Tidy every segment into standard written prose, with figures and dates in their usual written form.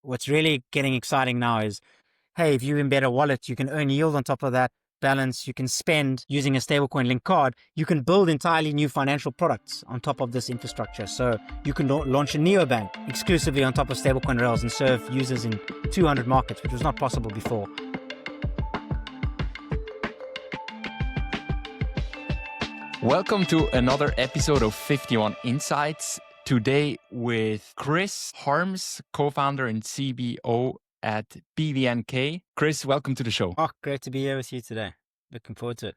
what's really getting exciting now is, hey, if you embed a wallet, you can earn yield on top of that balance. You can spend using a stablecoin linked card. You can build entirely new financial products on top of this infrastructure. So you can launch a neobank exclusively on top of stablecoin rails and serve users in 200 markets, which was not possible before. Welcome to another episode of 51 Insights. Today with Chris Harmse, co-founder and CBO at BVNK. Chris, welcome to the show. Oh, great to be here with you today. Looking forward to it.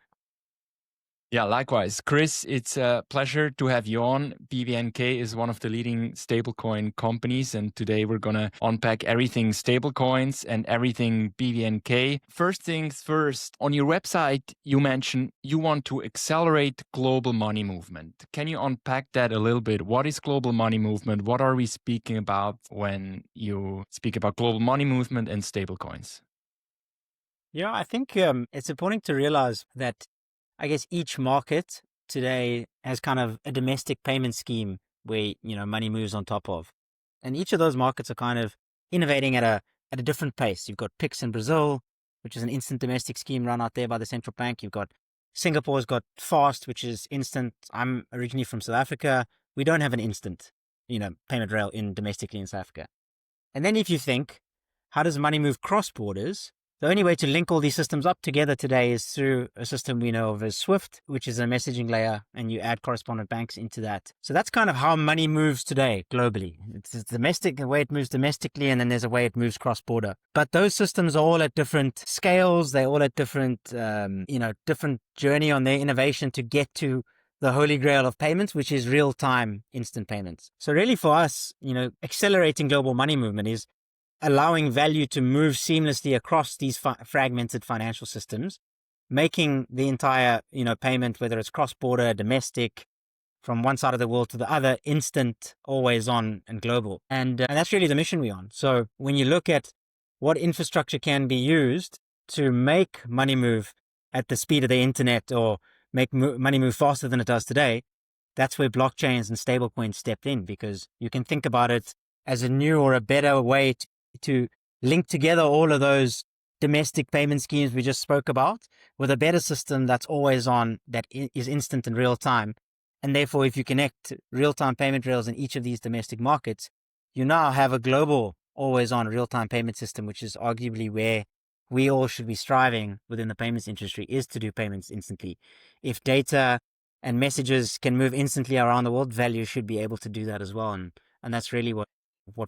Yeah, likewise. Chris, it's a pleasure to have you on. BVNK is one of the leading stablecoin companies, and today we're going to unpack everything stablecoins and everything BVNK. First things first, on your website, you mentioned you want to accelerate global money movement. Can you unpack that a little bit? What is global money movement? What are we speaking about when you speak about global money movement and stablecoins? Yeah, I think it's important to realize that I guess each market today has kind of a domestic payment scheme where, money moves on top of. And each of those markets are kind of innovating at a different pace. You've got Pix in Brazil, which is an instant domestic scheme run out there by the central bank. You've got Singapore's got Fast, which is instant. I'm originally from South Africa. We don't have an instant, payment rail domestically in South Africa. And then if you think, how does money move cross borders? The only way to link all these systems up together today is through a system we know of as SWIFT, which is a messaging layer, and you add correspondent banks into that. So that's kind of how money moves today globally. It's domestic, the way it moves domestically, and then there's a way it moves cross-border. But those systems are all at different scales. They're all at different, different journey on their innovation to get to the holy grail of payments, which is real-time instant payments. So really for us, accelerating global money movement is allowing value to move seamlessly across these fragmented financial systems, making the entire, payment, whether it's cross-border, domestic, from one side of the world to the other, instant, always on, and global. And that's really the mission we're on. So when you look at what infrastructure can be used to make money move at the speed of the internet or make money move faster than it does today, that's where blockchains and stablecoins step in, because you can think about it as a new or a better way to link together all of those domestic payment schemes we just spoke about with a better system that's always on, that is instant and real time. And therefore, if you connect real-time payment rails in each of these domestic markets, you now have a global always on real-time payment system, which is arguably where we all should be striving within the payments industry, is to do payments instantly. If data and messages can move instantly around the world, value should be able to do that as well. And that's really what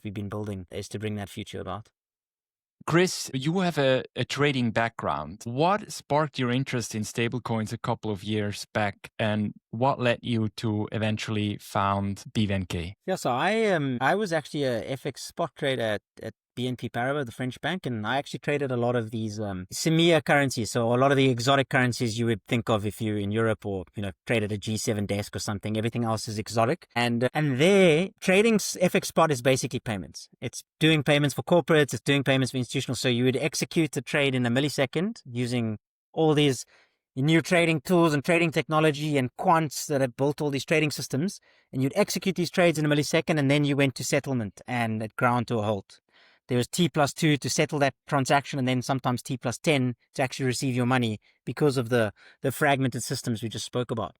we've been building, is to bring that future about. Chris, you have a trading background. What sparked your interest in stablecoins a couple of years back, and what led you to eventually found BVNK? Yeah, so I was actually a FX spot trader at BNP Paribas, the French bank, and I actually traded a lot of these CBO currencies. So a lot of the exotic currencies you would think of if you're in Europe or traded a G7 desk or something. Everything else is exotic, and there trading FX spot is basically payments. It's doing payments for corporates. It's doing payments for institutional. So you would execute a trade in a millisecond using all these new trading tools and trading technology and quants that have built all these trading systems, and you'd execute these trades in a millisecond, and then you went to settlement and it ground to a halt. There was T+2 to settle that transaction, and then sometimes T+10 to actually receive your money because of the fragmented systems we just spoke about.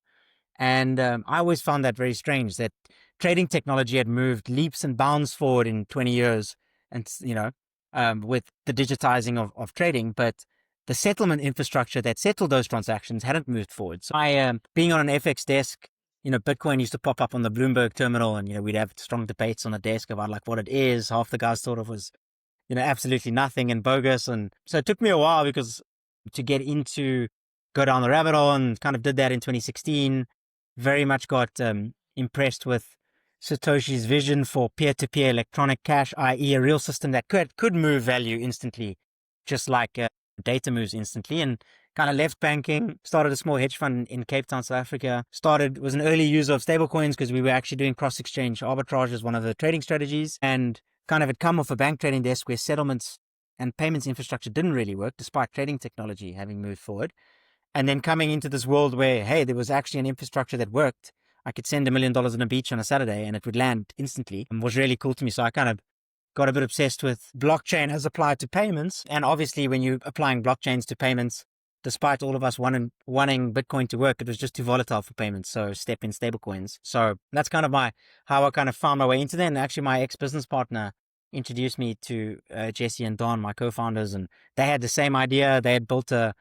And I always found that very strange, that trading technology had moved leaps and bounds forward in 20 years, and with the digitizing of trading, but the settlement infrastructure that settled those transactions hadn't moved forward. So being on an FX desk, Bitcoin used to pop up on the Bloomberg terminal, and, we'd have strong debates on the desk about what it is. Half the guys thought it was, absolutely nothing and bogus. And so it took me a while because to go down the rabbit hole, and kind of did that in 2016. Very much got impressed with Satoshi's vision for peer-to-peer electronic cash, i.e. a real system that could move value instantly, just like data moves instantly, and kind of left banking, started a small hedge fund in Cape Town, South Africa, was an early user of stablecoins because we were actually doing cross-exchange arbitrage as one of the trading strategies, and kind of had come off a bank trading desk where settlements and payments infrastructure didn't really work despite trading technology having moved forward. And then coming into this world where, hey, there was actually an infrastructure that worked. I could send $1 million on a beach on a Saturday and it would land instantly, and was really cool to me. So I kind of got a bit obsessed with blockchain as applied to payments. And obviously, when you're applying blockchains to payments, despite all of us wanting Bitcoin to work, it was just too volatile for payments. So step in stablecoins. So that's kind of how I kind of found my way into that. And actually, my ex-business partner introduced me to Jesse and Don, my co-founders, and they had the same idea. They had built the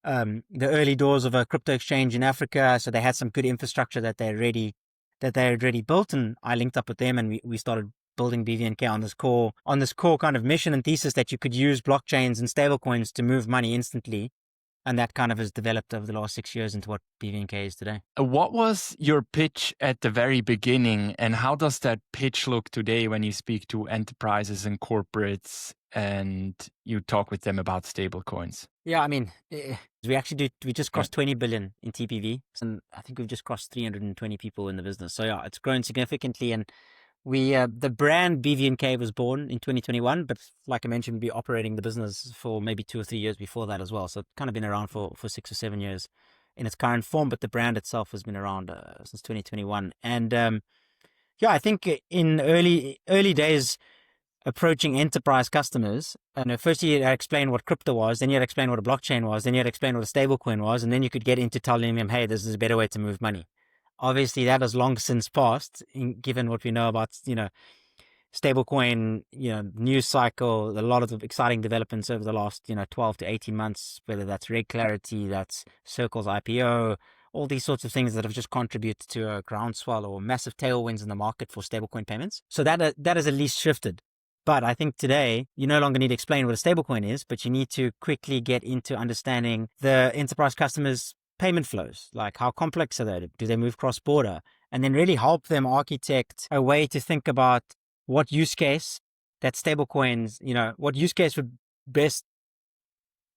early doors of a crypto exchange in Africa, so they had some good infrastructure that they had already built, and I linked up with them, and we started building BVNK on this core kind of mission and thesis that you could use blockchains and stablecoins to move money instantly. And that kind of has developed over the last 6 years into what BVNK is today. What was your pitch at the very beginning, and how does that pitch look today when you speak to enterprises and corporates and you talk with them about stablecoins? Yeah, I mean, we just crossed 20 billion in TPV, and I think we've just crossed 320 people in the business. So yeah, it's grown significantly, and the brand BVNK was born in 2021, but like I mentioned, we've been operating the business for maybe 2 or 3 years before that as well. So it's kind of been around for 6 or 7 years in its current form, but the brand itself has been around since 2021. And yeah, I think in early days, approaching enterprise customers, and first you had to explain what crypto was, then you had to explain what a blockchain was, then you had to explain what a stablecoin was, and then you could get into telling them, hey, this is a better way to move money. Obviously, that has long since passed, given what we know about, stablecoin, news cycle, a lot of exciting developments over the last, 12 to 18 months, whether that's reg clarity, that's Circle's IPO, all these sorts of things that have just contributed to a groundswell or massive tailwinds in the market for stablecoin payments. So that has at least shifted. But I think today, you no longer need to explain what a stablecoin is, but you need to quickly get into understanding the enterprise customers' payment flows. Like, how complex are they? Do they move cross-border? And then really help them architect a way to think about what use case that stablecoins, what use case would best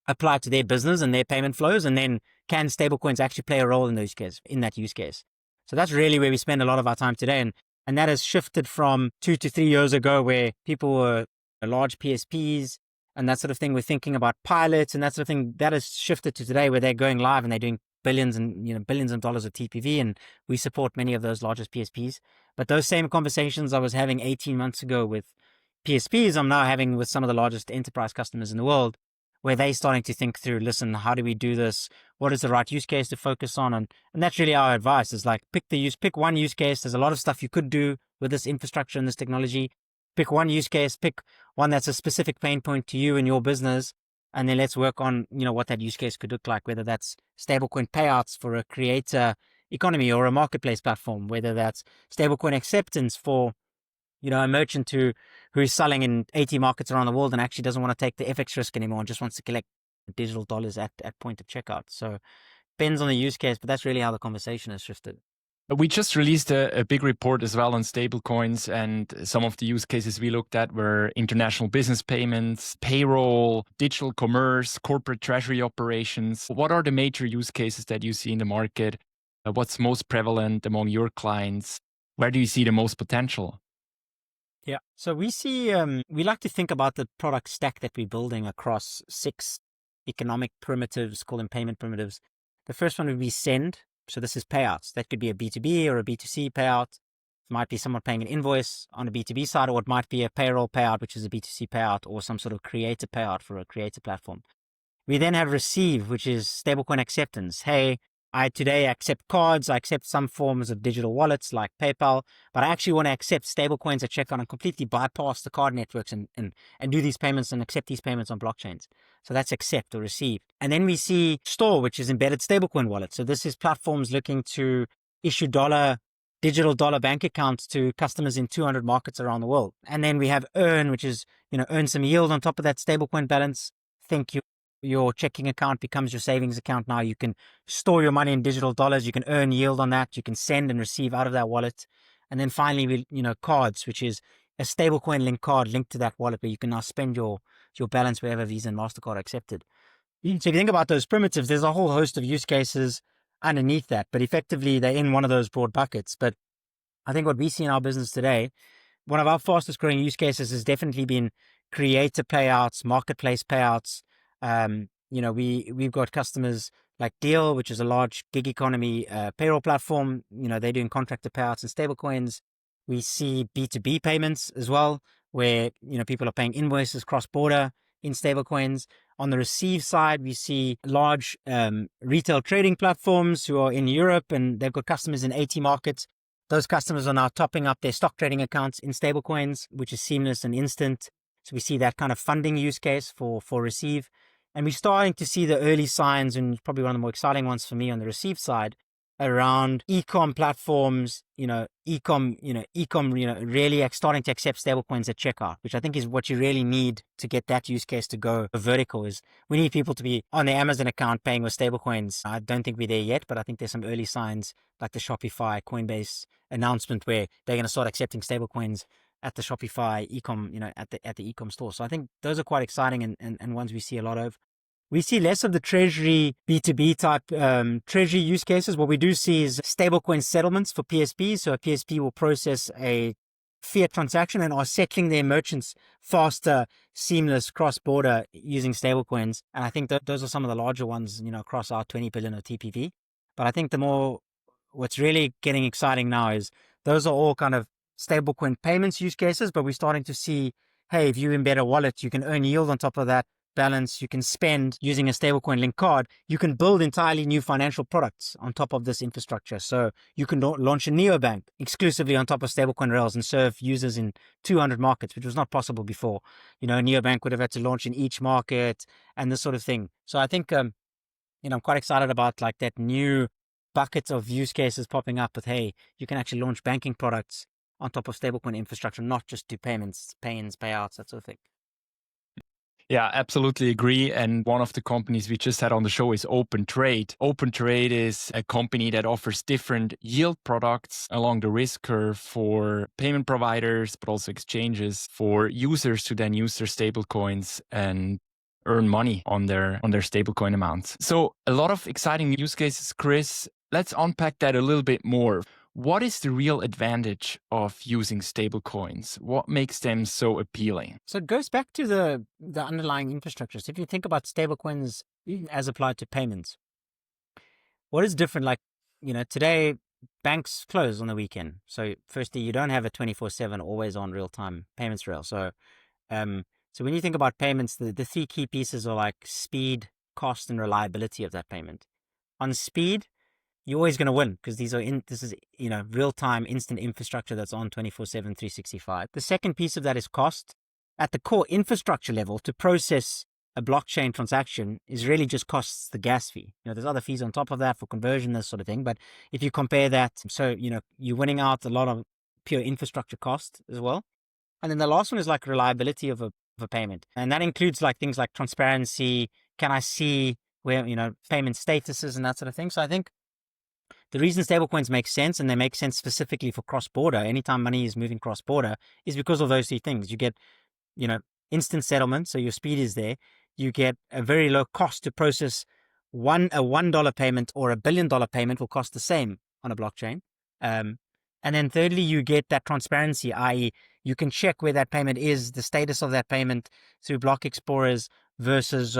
apply to their business and their payment flows. And then can stablecoins actually play a role in that use case? So that's really where we spend a lot of our time today. And that has shifted from 2 to 3 years ago, where people were large PSPs and that sort of thing. We're thinking about pilots and that sort of thing. That has shifted to today, where they're going live and they're doing billions of dollars of TPV, and we support many of those largest PSPs. But those same conversations I was having 18 months ago with PSPs, I'm now having with some of the largest enterprise customers in the world, where they're starting to think through, listen, how do we do this? What is the right use case to focus on? And that's really our advice, is like, pick one use case. There's a lot of stuff you could do with this infrastructure and this technology. Pick one use case, pick one that's a specific pain point to you and your business. And then let's work on, what that use case could look like, whether that's stablecoin payouts for a creator economy or a marketplace platform, whether that's stablecoin acceptance for, a merchant who's selling in 80 markets around the world and actually doesn't want to take the FX risk anymore and just wants to collect digital dollars at point of checkout. So depends on the use case, but that's really how the conversation has shifted. We just released a big report as well on stablecoins, and some of the use cases we looked at were international business payments, payroll, digital commerce, corporate treasury operations. What are the major use cases that you see in the market? What's most prevalent among your clients? Where do you see the most potential? Yeah, so we see, we like to think about the product stack that we're building across 6 economic primitives, call them payment primitives. The first one would be send. So this is payouts. That could be a B2B or a B2C payout. It might be someone paying an invoice on a B2B side, or it might be a payroll payout, which is a B2C payout, or some sort of creator payout for a creator platform. We then have receive, which is stablecoin acceptance. Hey, I today accept cards, I accept some forms of digital wallets like PayPal, but I actually want to accept stablecoins at checkout and completely bypass the card networks and do these payments and accept these payments on blockchains. So that's accept or receive. And then we see store, which is embedded stablecoin wallet. So this is platforms looking to issue digital dollar bank accounts to customers in 200 markets around the world. And then we have earn, which is, earn some yield on top of that stablecoin balance. Think your checking account becomes your savings account now. You can store your money in digital dollars. You can earn yield on that. You can send and receive out of that wallet. And then finally, cards, which is a stablecoin linked card linked to that wallet, where you can now spend your balance wherever Visa and MasterCard are accepted. So if you think about those primitives, there's a whole host of use cases underneath that, but effectively they're in one of those broad buckets. But I think what we see in our business today, one of our fastest growing use cases has definitely been creator payouts, marketplace payouts. We've got customers like Deal, which is a large gig economy payroll platform. They're doing contractor payouts and stablecoins. We see B2B payments as well, where, people are paying invoices cross-border in stablecoins. On the receive side, we see large retail trading platforms who are in Europe, and they've got customers in 80 markets. Those customers are now topping up their stock trading accounts in stablecoins, which is seamless and instant. So we see that kind of funding use case for receive. And we're starting to see the early signs, and probably one of the more exciting ones for me on the receive side, around e-com platforms, e-com really starting to accept stablecoins at checkout, which I think is what you really need to get that use case to go vertical. Is we need people to be on their Amazon account paying with stablecoins. I don't think we're there yet, but I think there's some early signs like the Shopify, Coinbase announcement where they're going to start accepting stablecoins at the Shopify e-com, at the e-com store. So I think those are quite exciting and ones we see a lot of. We see less of the treasury B2B type treasury use cases. What we do see is stablecoin settlements for PSPs. So a PSP will process a fiat transaction and are settling their merchants faster, seamless, cross-border using stablecoins. And I think that those are some of the larger ones, across our 20 billion of TPV. But I think what's really getting exciting now is those are all kind of stablecoin payments use cases, but we're starting to see, hey, if you embed a wallet, you can earn yield on top of that balance, you can spend using a stablecoin linked card, you can build entirely new financial products on top of this infrastructure. So you can launch a neobank exclusively on top of stablecoin rails and serve users in 200 markets, which was not possible before. A neobank would have had to launch in each market and this sort of thing. So I think, I'm quite excited about like that new bucket of use cases popping up with, hey, you can actually launch banking products on top of stablecoin infrastructure, not just do payments, pay-ins, payouts, that sort of thing. Yeah, absolutely agree. And one of the companies we just had on the show is OpenTrade. OpenTrade is a company that offers different yield products along the risk curve for payment providers, but also exchanges for users to then use their stablecoins and earn money on their stablecoin amounts. So a lot of exciting use cases, Chris. Let's unpack that a little bit more. What is the real advantage of using stablecoins? What makes them so appealing? So it goes back to the underlying infrastructure. So if you think about stablecoins as applied to payments, what is different? Like, today banks close on the weekend. So firstly, you don't have a 24/7 always on real time payments rail. So, so when you think about payments, the three key pieces are like speed, cost, and reliability of that payment. On speed, you're always going to win because this is real-time instant infrastructure that's on 24/7, 365. The second piece of that is cost. At the core infrastructure level, to process a blockchain transaction is really just costs the gas fee. There's other fees on top of that for conversion, this sort of thing. But if you compare that, so, you're winning out a lot of pure infrastructure cost as well. And then the last one is like reliability of a payment. And that includes like things like transparency. Can I see where, payment statuses and that sort of thing? So I think the reason stablecoins make sense, and they make sense specifically for cross-border, anytime money is moving cross-border, is because of those three things. You get, instant settlement, so your speed is there. You get a very low cost to process a $1 payment, or $1 billion payment will cost the same on a blockchain. And then thirdly, you get that transparency, i.e. you can check where that payment is, the status of that payment through block explorers versus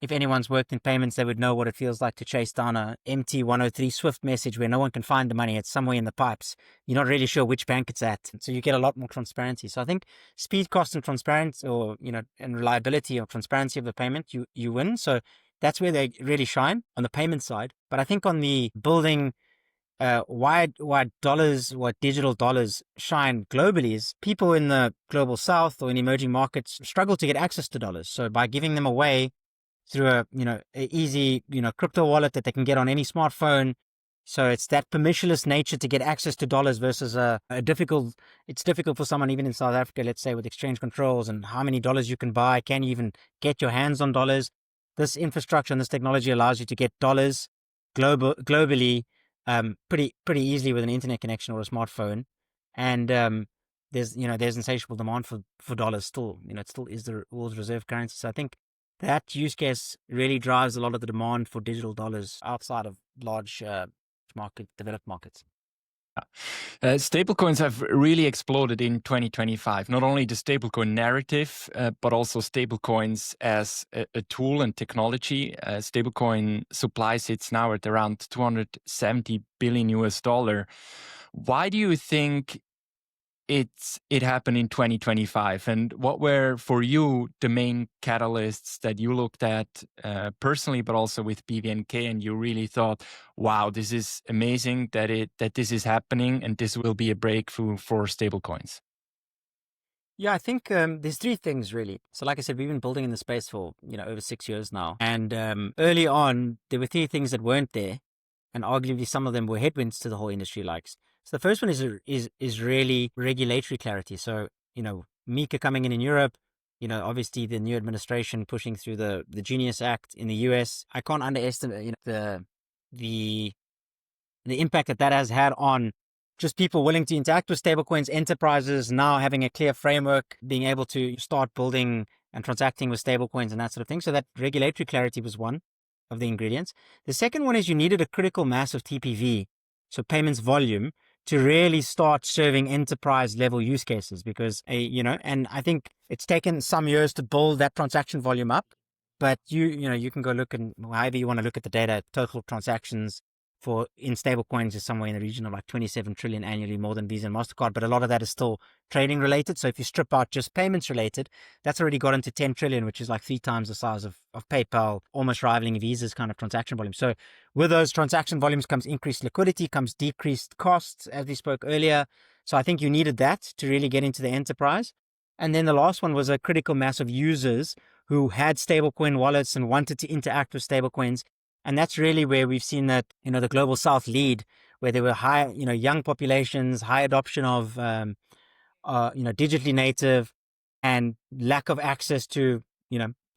if anyone's worked in payments, they would know what it feels like to chase down a MT103 Swift message where no one can find the money. It's somewhere in the pipes. You're not really sure which bank it's at. So you get a lot more transparency. So I think speed, cost, and transparency, or, and reliability or transparency of the payment, you win. So that's where they really shine on the payment side. But I think on the building why dollars, what digital dollars shine globally is people in the global south or in emerging markets struggle to get access to dollars. So by giving them away through a easy crypto wallet that they can get on any smartphone, so it's that permissionless nature to get access to dollars versus it's difficult for someone even in South Africa, let's say, with exchange controls and how many dollars you can buy. Can you even get your hands on dollars? This infrastructure and this technology allows you to get dollars globally pretty easily with an internet connection or a smartphone. And there's insatiable demand for dollars still. It still is the world's reserve currency. So I think that use case really drives a lot of the demand for digital dollars outside of large developed markets. Stablecoins have really exploded in 2025. Not only the stablecoin narrative, but also stablecoins as a tool and technology. Stablecoin supply sits now at around $270 billion US. Why do you think it happened in 2025. And what were for you the main catalysts that you looked at personally, but also with BVNK, and you really thought, wow, this is amazing that this is happening, and this will be a breakthrough for stablecoins? Yeah, I think there's three things really. So like I said, we've been building in the space for, over 6 years now. And early on, there were three things that weren't there. And arguably some of them were headwinds to the whole industry likes. So the first one is really regulatory clarity. So, MiCA coming in Europe, obviously the new administration pushing through the Genius Act in the US. I can't underestimate, the impact that has had on just people willing to interact with stablecoins, enterprises now having a clear framework, being able to start building and transacting with stablecoins and that sort of thing. So that regulatory clarity was one of the ingredients. The second one is you needed a critical mass of TPV, so payments volume, to really start serving enterprise level use cases because, and I think it's taken some years to build that transaction volume up, but you can go look and however you want to look at the data, total transactions in stable coins is somewhere in the region of like 27 trillion annually, more than Visa and MasterCard. But a lot of that is still trading related. So if you strip out just payments related, that's already got into 10 trillion, which is like 3 times the size of PayPal, almost rivaling Visa's kind of transaction volume. So with those transaction volumes comes increased liquidity, comes decreased costs, as we spoke earlier. So I think you needed that to really get into the enterprise. And then the last one was a critical mass of users who had stablecoin wallets and wanted to interact with stablecoins. And that's really where we've seen that, the global South lead, where there were high, young populations, high adoption of, digitally native and lack of access to,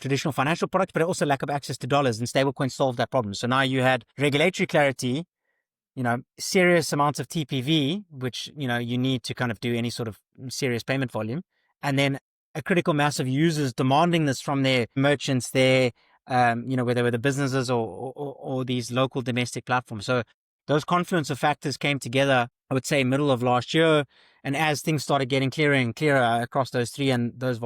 traditional financial products, but also lack of access to dollars, and stablecoins solved that problem. So now you had regulatory clarity, serious amounts of TPV, which, you need to kind of do any sort of serious payment volume. And then a critical mass of users demanding this from their merchants, their whether were the businesses or these local domestic platforms. So those confluence of factors came together, I would say, middle of last year. And as things started getting clearer and clearer across those three, and those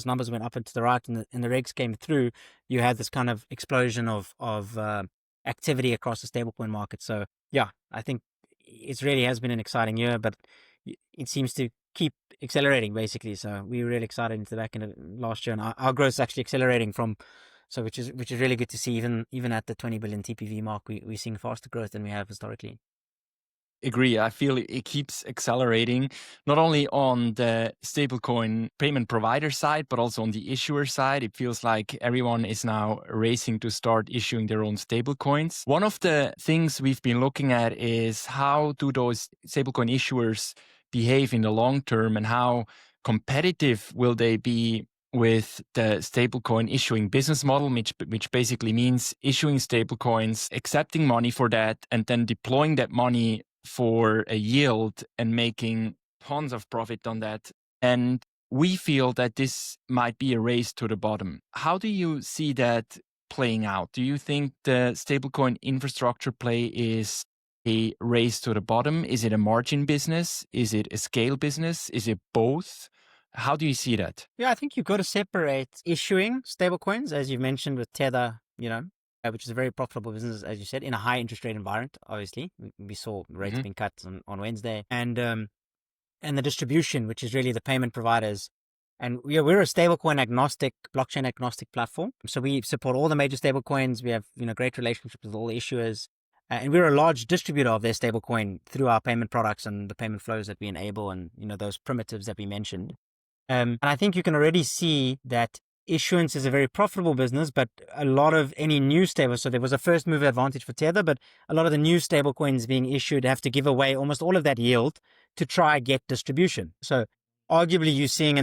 numbers went up and to the right, and the regs came through, you had this kind of explosion of activity across the stablecoin market. So yeah, I think it really has been an exciting year, but it seems to keep accelerating basically. So we were really excited into the back end of last year, and our growth is actually accelerating which is really good to see. Even at the 20 billion TPV mark, we're seeing faster growth than we have historically. Agree. I feel it keeps accelerating, not only on the stablecoin payment provider side, but also on the issuer side. It feels like everyone is now racing to start issuing their own stablecoins. One of the things we've been looking at is how do those stablecoin issuers behave in the long term, and how competitive will they be with the stablecoin issuing business model, which basically means issuing stablecoins, accepting money for that, and then deploying that money for a yield and making tons of profit on that. And we feel that this might be a race to the bottom. How do you see that playing out? Do you think the stablecoin infrastructure play is a race to the bottom? Is it a margin business? Is it a scale business? Is it both? How do you see that? Yeah, I think you've got to separate issuing stablecoins, as you've mentioned with Tether, which is a very profitable business, as you said, in a high interest rate environment. Obviously, we saw rates being cut on Wednesday, and the distribution, which is really the payment providers. And we're a stablecoin agnostic, blockchain agnostic platform. So we support all the major stablecoins. We have great relationships with all the issuers, and we're a large distributor of their stablecoin through our payment products and the payment flows that we enable, and those primitives that we mentioned. And I think you can already see that issuance is a very profitable business, but a lot of any new stable, so there was a first mover advantage for Tether, but a lot of the new stable coins being issued have to give away almost all of that yield to try get distribution. So arguably you're seeing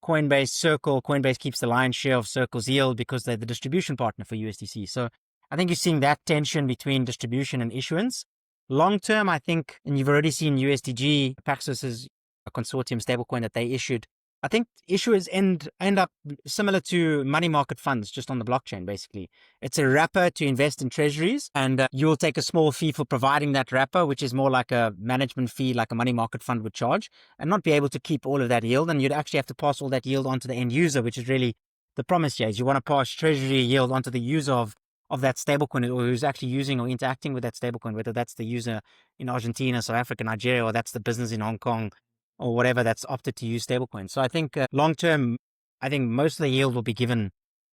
Coinbase, Circle. Coinbase keeps the lion's share of Circle's yield because they're the distribution partner for USDC. So I think you're seeing that tension between distribution and issuance. Long term, I think, and you've already seen USDG, Paxos's a consortium stablecoin that they issued. I think issuers end up similar to money market funds, just on the blockchain, basically. It's a wrapper to invest in treasuries, and you'll take a small fee for providing that wrapper, which is more like a management fee, like a money market fund would charge, and not be able to keep all of that yield. And you'd actually have to pass all that yield onto the end user, which is really the promise here, is you want to pass treasury yield onto the user of that stablecoin, or who's actually using or interacting with that stablecoin, whether that's the user in Argentina, South Africa, Nigeria, or that's the business in Hong Kong or whatever that's opted to use stablecoins. So I think long term, I think most of the yield will be given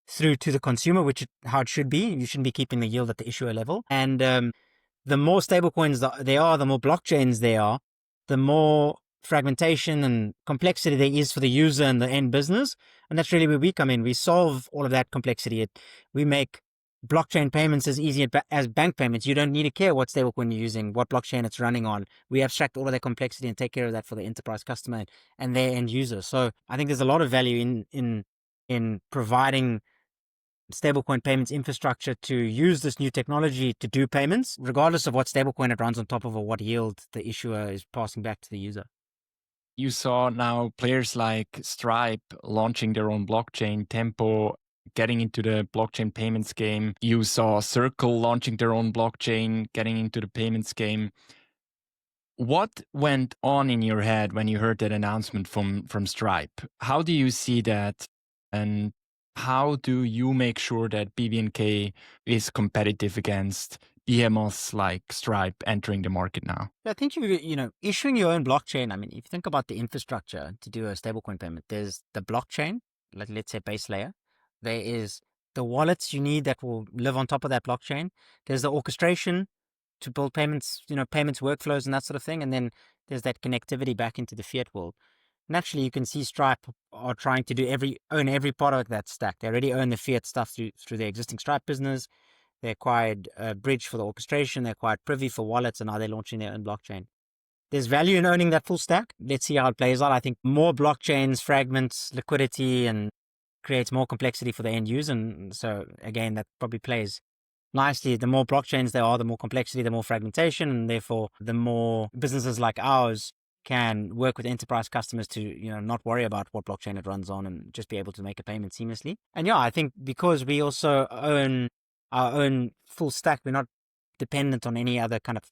through to the consumer, how it should be. You shouldn't be keeping the yield at the issuer level. And the more stablecoins there are, the more blockchains there are, the more fragmentation and complexity there is for the user and the end business. And that's really where we come in. We solve all of that complexity. We make blockchain payments as easy as bank payments. You don't need to care what stablecoin you're using, what blockchain it's running on. We abstract all of that complexity and take care of that for the enterprise customer and their end user. So I think there's a lot of value in providing stablecoin payments infrastructure to use this new technology to do payments, regardless of what stablecoin it runs on top of or what yield the issuer is passing back to the user. You saw now players like Stripe launching their own blockchain, Tempo getting into the blockchain payments game. You saw Circle launching their own blockchain, getting into the payments game. What went on in your head when you heard that announcement from Stripe? How do you see that? And how do you make sure that BVNK is competitive against behemoths like Stripe entering the market now? I think issuing your own blockchain. I mean, if you think about the infrastructure to do a stablecoin payment, there's the blockchain, like let's say base layer. There is the wallets you need that will live on top of that blockchain. There's the orchestration to build payments, payments workflows and that sort of thing. And then there's that connectivity back into the fiat world. Naturally, you can see Stripe are trying to own every part of that stack. They already own the fiat stuff through their existing Stripe business. They acquired Bridge for the orchestration. They acquired Privy for wallets, and now they're launching their own blockchain. There's value in owning that full stack. Let's see how it plays out. I think more blockchains fragments liquidity and creates more complexity for the end user. And so again, that probably plays nicely. The more blockchains there are, the more complexity, the more fragmentation, and therefore the more businesses like ours can work with enterprise customers to, not worry about what blockchain it runs on and just be able to make a payment seamlessly. And yeah, I think because we also own our own full stack, we're not dependent on any other kind of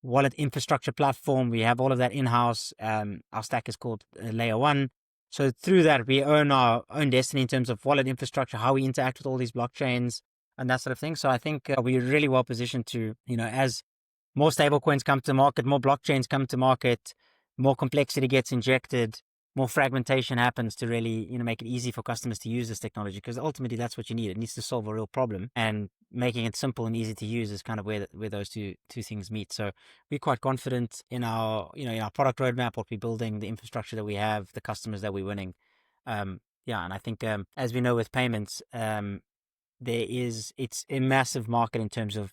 wallet infrastructure platform. We have all of that in-house. Our stack is called Layer 1. So through that, we own our own destiny in terms of wallet infrastructure, how we interact with all these blockchains and that sort of thing. So I think we're really well positioned to, as more stablecoins come to market, more blockchains come to market, more complexity gets injected, more fragmentation happens to really, make it easy for customers to use this technology, because ultimately that's what you need. It needs to solve a real problem, and making it simple and easy to use is kind of where those two things meet. So we're quite confident in our, in our product roadmap, what we're building, the infrastructure that we have, the customers that we're winning. And I think as we know with payments, it's a massive market in terms of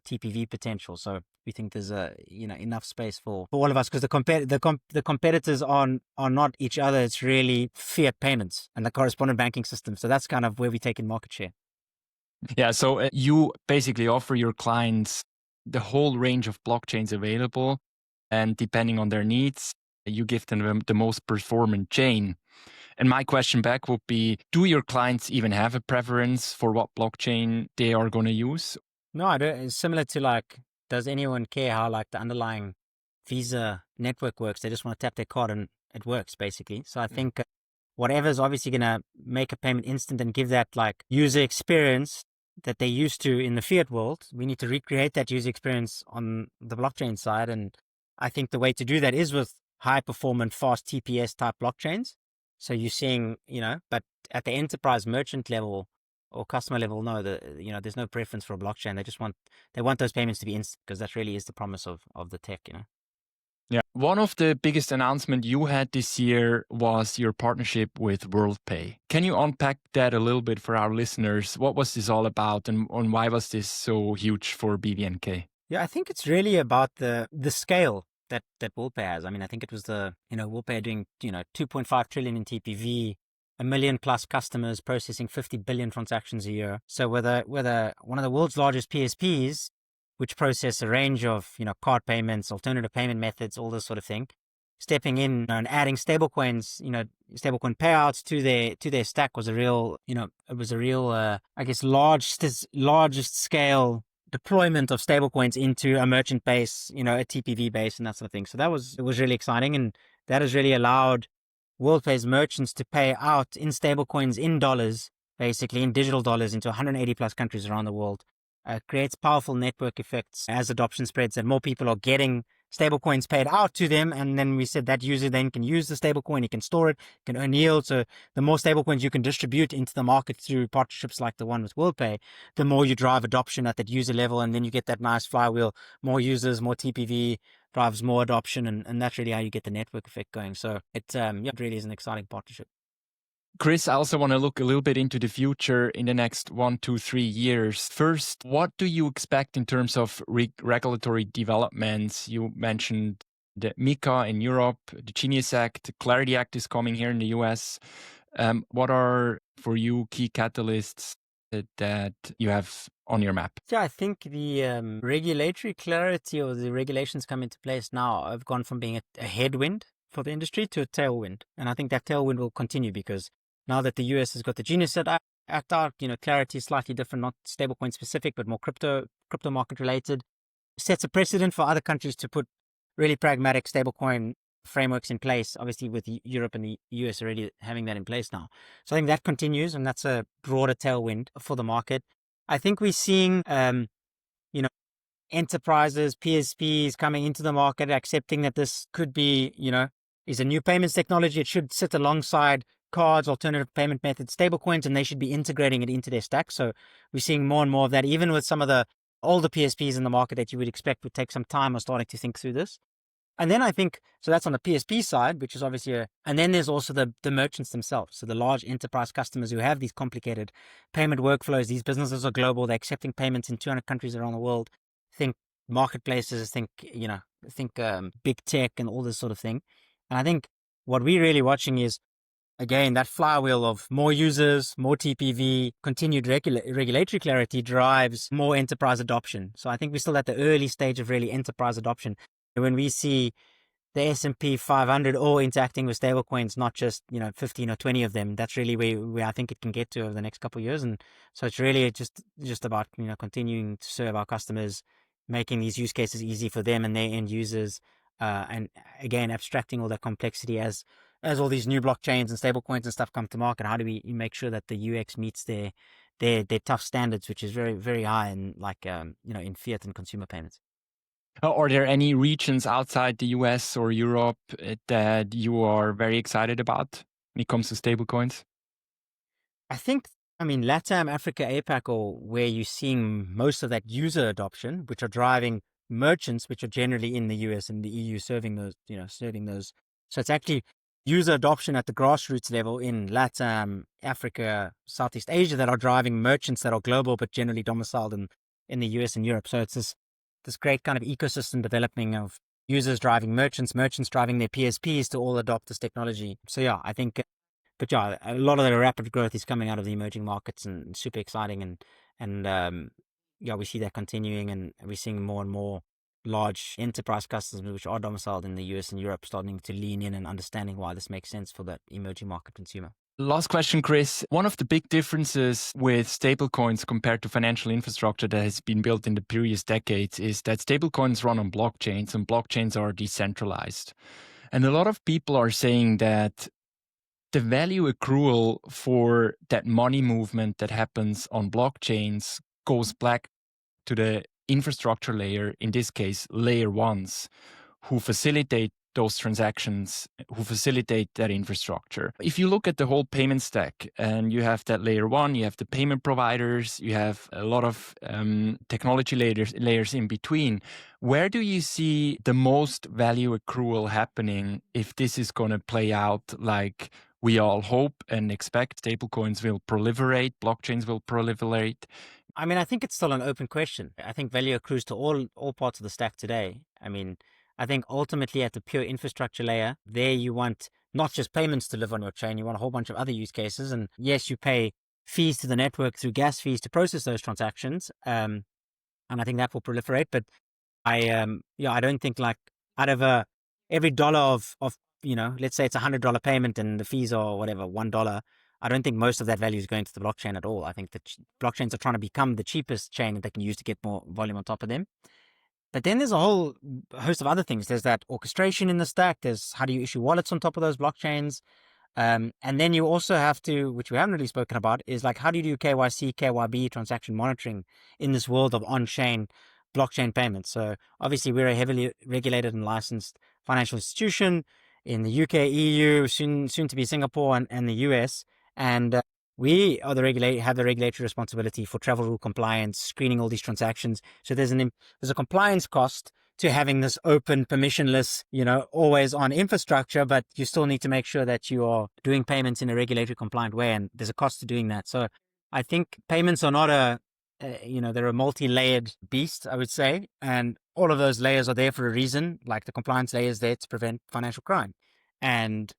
TPV potential. So we think there's enough space for all of us, because the competitors are not each other. It's really fiat payments and the correspondent banking system. So that's kind of where we take in market share. Yeah. So you basically offer your clients the whole range of blockchains available, and depending on their needs, you give them the most performant chain. And my question back would be, do your clients even have a preference for what blockchain they are going to use? No, I don't. It's similar to does anyone care how the underlying Visa network works? They just want to tap their card and it works basically. So I think whatever's obviously going to make a payment instant and give that user experience that they're used to in the fiat world, we need to recreate that user experience on the blockchain side. And I think the way to do that is with high performant, fast TPS type blockchains. So you're seeing, but at the enterprise merchant level or customer level, no, there's no preference for a blockchain. They want those payments to be instant, because that really is the promise of the tech, Yeah. One of the biggest announcements you had this year was your partnership with WorldPay. Can you unpack that a little bit for our listeners? What was this all about, and why was this so huge for BVNK? Yeah, I think it's really about the scale that WorldPay has. I mean, I think it was WorldPay doing, 2.5 trillion in TPV, 1 million plus customers processing 50 billion transactions a year. So whether one of the world's largest PSPs, which process a range of, card payments, alternative payment methods, all this sort of thing, stepping in and adding stablecoins, stablecoin payouts to their stack was a real, largest scale deployment of stablecoins into a merchant base, a TPV base and that sort of thing. So it was really exciting, and that has really allowed WorldPay's merchants to pay out in stablecoins in dollars, basically in digital dollars, into 180 plus countries around the world. Creates powerful network effects as adoption spreads and more people are getting stablecoins paid out to them. And then we said that user then can use the stablecoin, he can store it, can earn yield. So the more stablecoins you can distribute into the market through partnerships like the one with WorldPay, the more you drive adoption at that user level. And then you get that nice flywheel, more users, more TPV drives more adoption. And that's really how you get the network effect going. So it really is an exciting partnership. Chris, I also want to look a little bit into the future in the next 1, 2, 3 years. First, what do you expect in terms of regulatory developments? You mentioned the MiCA in Europe, the Genius Act, the Clarity Act is coming here in the US. What are, for you, key catalysts that you have on your map? Yeah, I think the regulatory clarity or the regulations come into place now have gone from being a headwind for the industry to a tailwind. And I think that tailwind will continue because now that the US has got the Genius Act out, clarity is slightly different, not stablecoin specific, but more crypto market related, sets a precedent for other countries to put really pragmatic stablecoin frameworks in place, obviously with Europe and the US already having that in place now. So I think that continues, and that's a broader tailwind for the market. I think we're seeing, enterprises, PSPs coming into the market, accepting that this could be, is a new payments technology. It should sit alongside cards, alternative payment methods, stablecoins, and they should be integrating it into their stack. So we're seeing more and more of that, even with some of the older PSPs in the market that you would expect would take some time or starting to think through this. And then I think, so that's on the PSP side, which is obviously and then there's also the merchants themselves. So the large enterprise customers who have these complicated payment workflows. These businesses are global. They're accepting payments in 200 countries around the world. Think marketplaces, think big tech and all this sort of thing. And I think what we're really watching is, again, that flywheel of more users, more TPV, continued regulatory clarity drives more enterprise adoption. So I think we're still at the early stage of really enterprise adoption. When we see the S&P 500 all interacting with stablecoins, not just 15 or 20 of them, that's really where I think it can get to over the next couple of years. And so it's really just about continuing to serve our customers, making these use cases easy for them and their end users, and again abstracting all that complexity as all these new blockchains and stablecoins and stuff come to market. How do we make sure that the UX meets their tough standards, which is very, very high in in fiat and consumer payments? Are there any regions outside the US or Europe that you are very excited about when it comes to stablecoins? I think, LATAM, Africa, APAC, or where you're seeing most of that user adoption, which are driving merchants, which are generally in the US and the EU serving those. So it's actually user adoption at the grassroots level in LATAM, Africa, Southeast Asia that are driving merchants that are global, but generally domiciled in the US and Europe. So it's this great kind of ecosystem developing of users driving merchants driving their PSPs to all adopt this technology. So yeah, I think, but yeah, a lot of the rapid growth is coming out of the emerging markets and super exciting. And we see that continuing, and we're seeing more and more large enterprise customers which are domiciled in the US and Europe starting to lean in and understanding why this makes sense for that emerging market consumer. Last question, Chris. One of the big differences with stablecoins compared to financial infrastructure that has been built in the previous decades is that stablecoins run on blockchains, and blockchains are decentralized. And a lot of people are saying that the value accrual for that money movement that happens on blockchains goes back to the infrastructure layer, in this case, layer ones, who facilitate those transactions, who facilitate that infrastructure. If you look at the whole payment stack and you have that layer one, you have the payment providers, you have a lot of technology layers in between, where do you see the most value accrual happening if this is going to play out like we all hope and expect? Stablecoins will proliferate, blockchains will proliferate. I think it's still an open question. I think value accrues to all parts of the stack today. I think ultimately at the pure infrastructure layer, there you want not just payments to live on your chain, you want a whole bunch of other use cases. And yes, you pay fees to the network through gas fees to process those transactions. And I think that will proliferate. But I don't think like out of every dollar of let's say it's $100 payment and the fees are whatever, $1. I don't think most of that value is going to the blockchain at all. I think that blockchains are trying to become the cheapest chain that they can use to get more volume on top of them. But then there's a whole host of other things. There's that orchestration in the stack. There's how do you issue wallets on top of those blockchains? And then you also have to, which we haven't really spoken about, is like how do you do KYC, KYB, transaction monitoring in this world of on-chain blockchain payments. So obviously we're a heavily regulated and licensed financial institution in the UK, EU, soon to be Singapore and the US. And we are have the regulatory responsibility for travel rule compliance, screening all these transactions. So there's a compliance cost to having this open, permissionless, always on infrastructure, but you still need to make sure that you are doing payments in a regulatory compliant way. And there's a cost to doing that. So I think payments are not they're a multi-layered beast, I would say. And all of those layers are there for a reason. Like the compliance layer is there to prevent financial crime. And,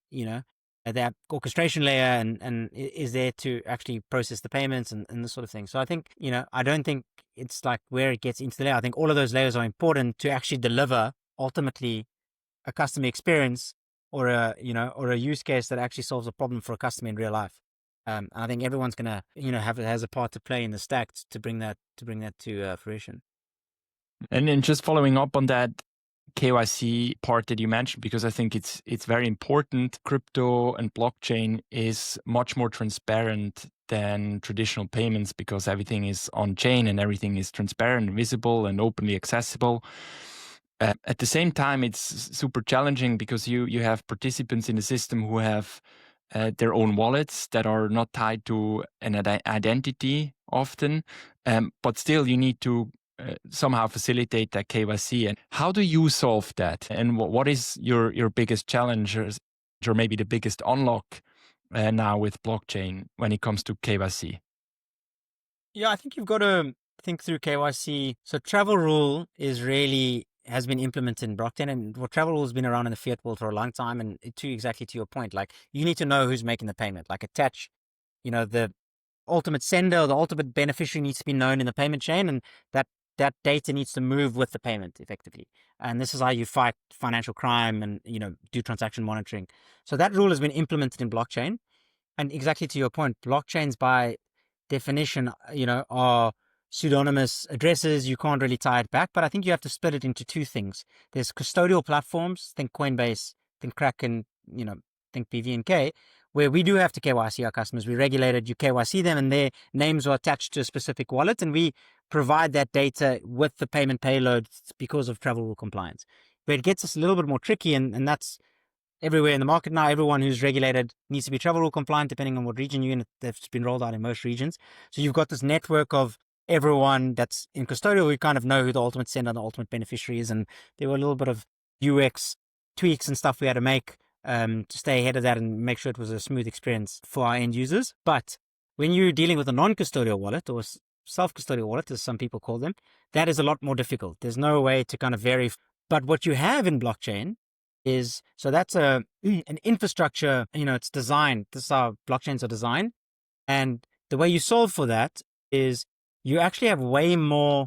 that orchestration layer and is there to actually process the payments and this sort of thing. So I think, I don't think it's like where it gets into the layer. I think all of those layers are important to actually deliver ultimately a customer experience or a use case that actually solves a problem for a customer in real life. I think everyone's gonna, has a part to play in the stack to bring that to fruition. And then just following up on that KYC part that you mentioned, because I think it's very important. Crypto and blockchain is much more transparent than traditional payments because everything is on chain and everything is transparent, visible, and openly accessible. At the same time, it's super challenging because you have participants in the system who have their own wallets that are not tied to an identity often, but still you need to somehow facilitate that KYC. And how do you solve that? And what is your biggest challenge or maybe the biggest unlock now with blockchain when it comes to KYC? Yeah, I think you've got to think through KYC. So travel rule has been implemented in blockchain, and travel rule has been around in the fiat world for a long time. And exactly to your point, like you need to know who's making the payment, like attach, the ultimate sender or the ultimate beneficiary needs to be known in the payment chain, and that data needs to move with the payment effectively. And this is how you fight financial crime and, do transaction monitoring. So that rule has been implemented in blockchain. And exactly to your point, blockchains by definition, are pseudonymous addresses. You can't really tie it back, but I think you have to split it into two things. There's custodial platforms, think Coinbase, think Kraken, think BVNK, where we do have to KYC our customers. We regulated, you KYC them and their names are attached to a specific wallet, and we provide that data with the payment payload because of travel rule compliance. But it gets us a little bit more tricky, and that's everywhere in the market now. Everyone who's regulated needs to be travel rule compliant, depending on what region you're in. That's been rolled out in most regions. So you've got this network of everyone that's in custodial. We kind of know who the ultimate sender and the ultimate beneficiary is. And there were a little bit of UX tweaks and stuff we had to make to stay ahead of that and make sure it was a smooth experience for our end users. But when you're dealing with a non-custodial wallet or self-custodial wallet, as some people call them, that is a lot more difficult. There's no way to kind of verify. But what you have in blockchain is, so that's an infrastructure, it's designed. This is how blockchains are designed. And the way you solve for that is you actually have way more,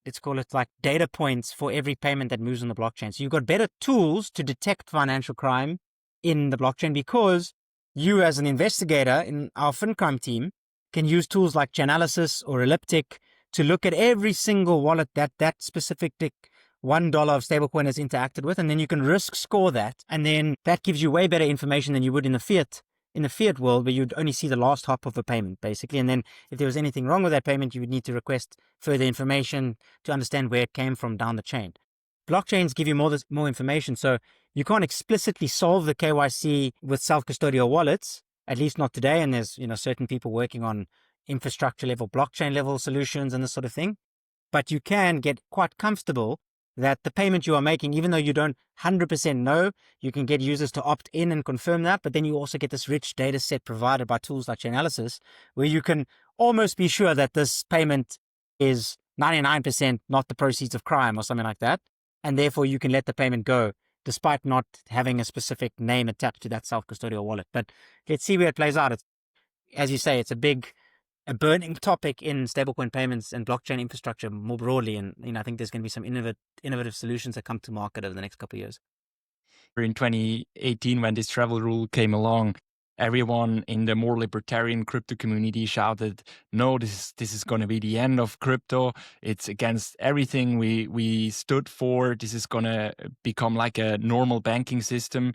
let's call it like data points for every payment that moves on the blockchain. So you've got better tools to detect financial crime in the blockchain because you as an investigator in our FinCrime team can use tools like Chainalysis or Elliptic to look at every single wallet that specific $1 of stablecoin has interacted with, and then you can risk score that. And then that gives you way better information than you would in the fiat world, where you'd only see the last hop of a payment, basically. And then if there was anything wrong with that payment, you would need to request further information to understand where it came from down the chain. Blockchains give you more information. So you can't explicitly solve the KYC with self-custodial wallets, at least not today. And there's, certain people working on infrastructure level, blockchain level solutions and this sort of thing. But you can get quite comfortable that the payment you are making, even though you don't 100% know, you can get users to opt in and confirm that. But then you also get this rich data set provided by tools like Chainalysis, where you can almost be sure that this payment is 99% not the proceeds of crime or something like that. And therefore you can let the payment go despite not having a specific name attached to that self-custodial wallet. But let's see where it plays out. As you say, it's a burning topic in stablecoin payments and blockchain infrastructure more broadly. And I think there's going to be some innovative solutions that come to market over the next couple of years. In 2018, when this travel rule came along, everyone in the more libertarian crypto community shouted, no, this is going to be the end of crypto. It's against everything we stood for. This is going to become like a normal banking system.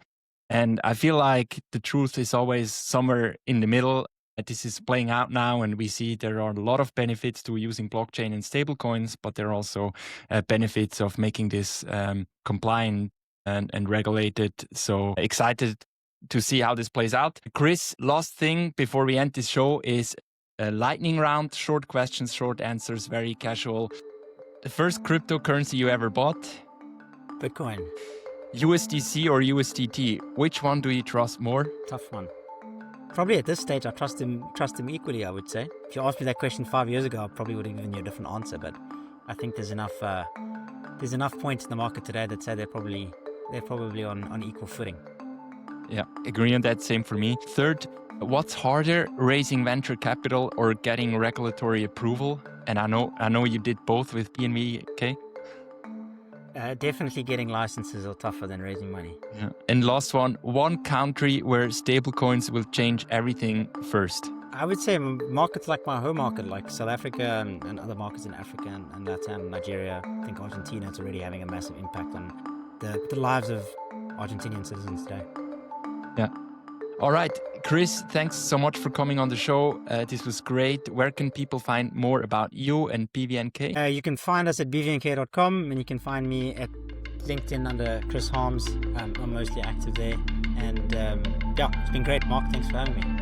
And I feel like the truth is always somewhere in the middle. This is playing out now, and we see there are a lot of benefits to using blockchain and stablecoins, but there are also benefits of making this compliant and regulated. So excited to see how this plays out. Chris, last thing before we end this show is a lightning round, short questions, short answers, very casual. The first cryptocurrency you ever bought? Bitcoin. USDC or USDT? Which one do you trust more? Tough one. Probably at this stage, I trust him equally, I would say. If you asked me that question 5 years ago, I probably would have given you a different answer, but I think there's enough points in the market today that say they're probably on equal footing. Yeah, agree on that. Same for me. Third, what's harder, raising venture capital or getting regulatory approval? And I know you did both with BVNK. Definitely getting licenses are tougher than raising money. Yeah. And last one country where stablecoins will change everything first. I would say markets like my home market, like South Africa and other markets in Africa and Latin, Nigeria. I think Argentina is already having a massive impact on the lives of Argentinian citizens today. Yeah. All right, Chris, thanks so much for coming on the show. This was great. Where can people find more about you and BVNK? You can find us at bvnk.com, and you can find me at LinkedIn under Chris Harmse. I'm mostly active there. And yeah, it's been great, Mark. Thanks for having me.